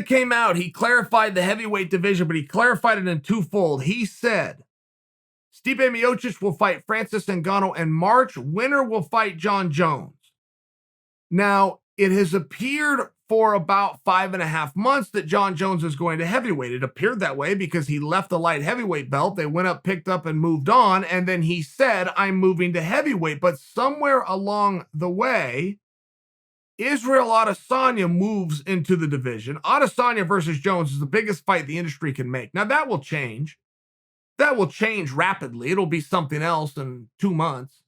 Stipe came out. He clarified the heavyweight division, but he clarified it in twofold. He said, Stipe Miocic will fight Francis Ngannou in March. Winner will fight Jon Jones. Now, it has appeared for about 5.5 months that Jon Jones is going to heavyweight. It appeared that way because he left the light heavyweight belt. They went up, picked up, and moved on. And then he said, I'm moving to heavyweight. But somewhere along the way, Israel Adesanya moves into the division. Adesanya versus Jones is the biggest fight the industry can make. Now, that will change. That will change rapidly. It'll be something else in 2 months.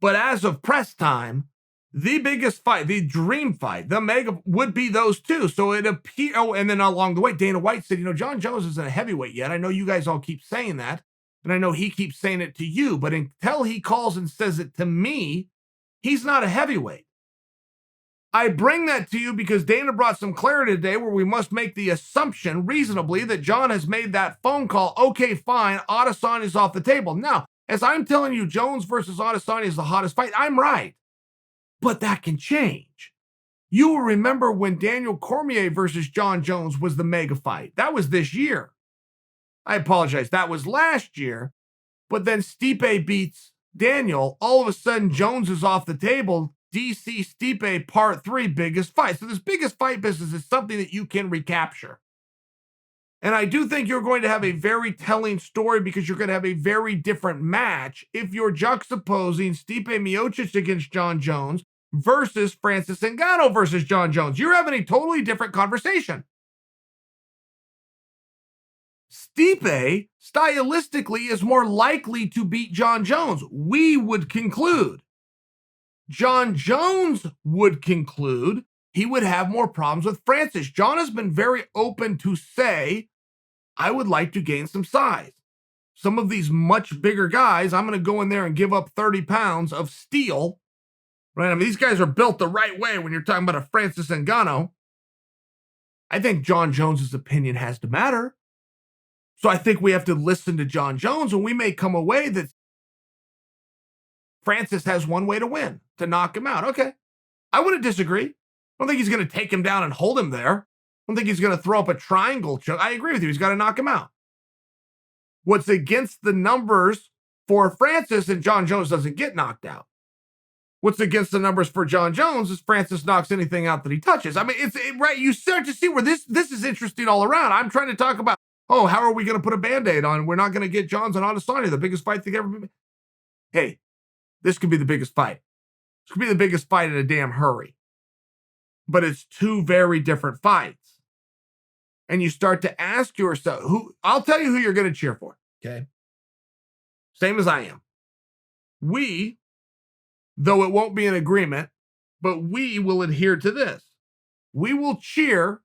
But as of press time, the biggest fight, the dream fight, the mega would be those two. So it appears, and then along the way, Dana White said, Jon Jones isn't a heavyweight yet. I know you guys all keep saying that, and I know he keeps saying it to you, but until he calls and says it to me, he's not a heavyweight. I bring that to you because Dana brought some clarity today where we must make the assumption reasonably that Jon has made that phone call. Okay, fine, Adesanya's off the table. Now, as I'm telling you, Jones versus Adesanya is the hottest fight, I'm right. But that can change. You will remember when Daniel Cormier versus Jon Jones was the mega fight. That was this year. I apologize. That was last year. But then Stipe beats Daniel. All of a sudden, Jones is off the table. DC Stipe Part 3, biggest fight. So this biggest fight business is something that you can recapture. And I do think you're going to have a very telling story because you're going to have a very different match if you're juxtaposing Stipe Miocic against Jon Jones versus Francis Ngannou versus Jon Jones. You're having a totally different conversation. Stipe, stylistically, is more likely to beat Jon Jones. We would conclude. Jon Jones would conclude he would have more problems with Francis. Jon has been very open to say, I would like to gain some size. Some of these much bigger guys, I'm going to go in there and give up 30 pounds of steel. Right? I mean, these guys are built the right way when you're talking about a Francis Ngannou. I think Jon Jones's opinion has to matter. So I think we have to listen to Jon Jones, and we may come away that Francis has one way to win, to knock him out. Okay. I wouldn't disagree. I don't think he's going to take him down and hold him there. I don't think he's going to throw up a triangle choke. I agree with you. He's got to knock him out. What's against the numbers for Francis, and Jon Jones doesn't get knocked out. What's against the numbers for Jon Jones is Francis knocks anything out that he touches. I mean, right. You start to see where this is interesting all around. I'm trying to talk about, how are we going to put a Band-Aid on? We're not going to get Jones and Adesanya, the biggest fight they ever been. Hey, this could be the biggest fight. This could be the biggest fight in a damn hurry. But it's two very different fights. And you start to ask yourself, I'll tell you who you're going to cheer for. Okay. Same as I am. We, though it won't be an agreement, but we will adhere to this. We will cheer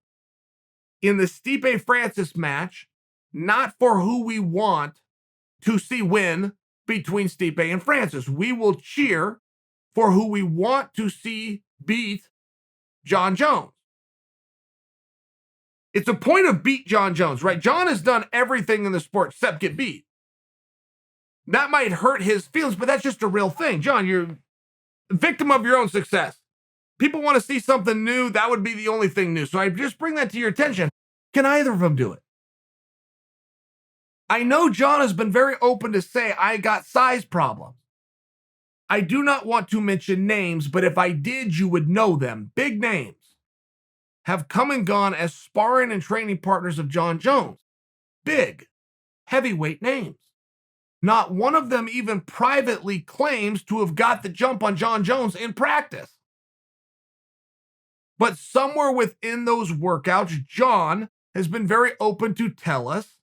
in the Stipe Francis match, not for who we want to see win between Stipe and Francis. We will cheer for who we want to see beat Jon Jones. It's a point of beat Jon Jones, right? Jon has done everything in the sport except get beat. That might hurt his feelings, but that's just a real thing. Jon, you're a victim of your own success. People want to see something new. That would be the only thing new. So I just bring that to your attention. Can either of them do it? I know Jon has been very open to say, I got size problems. I do not want to mention names, but if I did, you would know them. Big names have come and gone as sparring and training partners of Jon Jones. Big, heavyweight names. Not one of them even privately claims to have got the jump on Jon Jones in practice. But somewhere within those workouts, Jon has been very open to tell us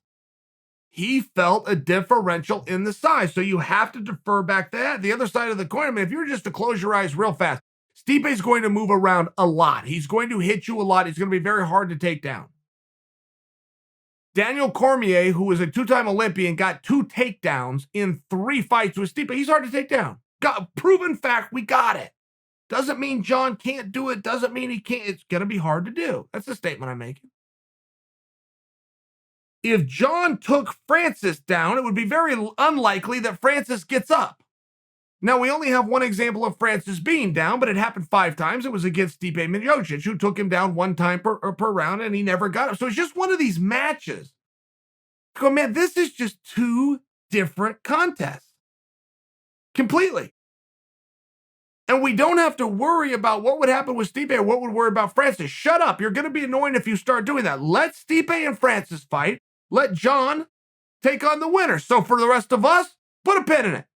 he felt a differential in the size. So you have to defer back to that. The other side of the coin, I mean, if you were just to close your eyes real fast, Stipe's going to move around a lot. He's going to hit you a lot. He's going to be very hard to take down. Daniel Cormier, who was a two-time Olympian, got 2 takedowns in 3 fights with Stipe. He's hard to take down. Got proven fact, we got it. Doesn't mean Jon can't do it. Doesn't mean he can't. It's going to be hard to do. That's the statement I'm making. If Jon took Francis down, it would be very unlikely that Francis gets up. Now, we only have one example of Francis being down, but it happened 5 times. It was against Stipe Miocic, who took him down 1 time per round, and he never got up. So it's just one of these matches. Go, man, this is just 2 different contests. Completely. And we don't have to worry about what would happen with Stipe or what would worry about Francis. Shut up. You're going to be annoying if you start doing that. Let Stipe and Francis fight. Let Jon take on the winner. So for the rest of us, put a pin in it.